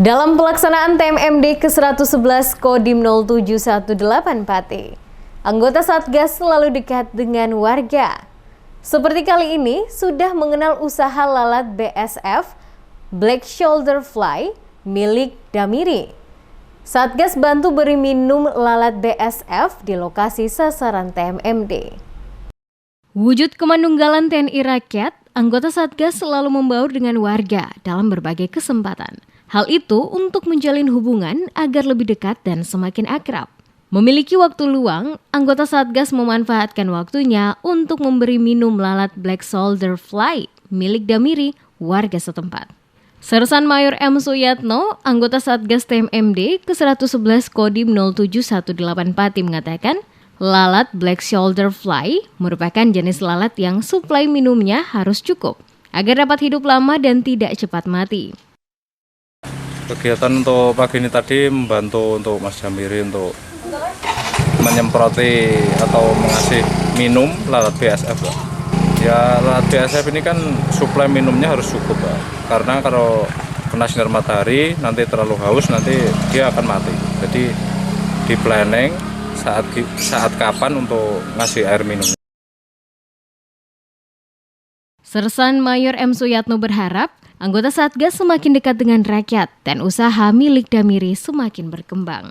Dalam pelaksanaan TMMD ke-111 Kodim 0718 Pati, anggota Satgas selalu dekat dengan warga. Seperti kali ini, sudah mengenal usaha lalat BSF, Black Shoulder Fly, milik Damiri. Satgas bantu beri minum lalat BSF di lokasi sasaran TMMD. Wujud kemanunggalan TNI Rakyat, anggota Satgas selalu membaur dengan warga dalam berbagai kesempatan. Hal itu untuk menjalin hubungan agar lebih dekat dan semakin akrab. Memiliki waktu luang, anggota Satgas memanfaatkan waktunya untuk memberi minum lalat Black Shoulder Fly milik Damiri, warga setempat. Sersan Mayor M. Suyatno, anggota Satgas TMMD ke-111 Kodim 0718 Pati mengatakan, lalat Black Shoulder Fly merupakan jenis lalat yang suplai minumnya harus cukup agar dapat hidup lama dan tidak cepat mati. Kegiatan untuk pagi ini tadi membantu untuk Mas Damiri untuk menyemproti atau mengasih minum lalat BSF. Ya, lalat BSF ini kan suplai minumnya harus cukup, karena kalau kena sinar matahari nanti terlalu haus nanti dia akan mati. Jadi di planning saat kapan untuk ngasih air minum. Sersan Mayor M. Suyatno berharap anggota Satgas semakin dekat dengan rakyat dan usaha milik Damiri semakin berkembang.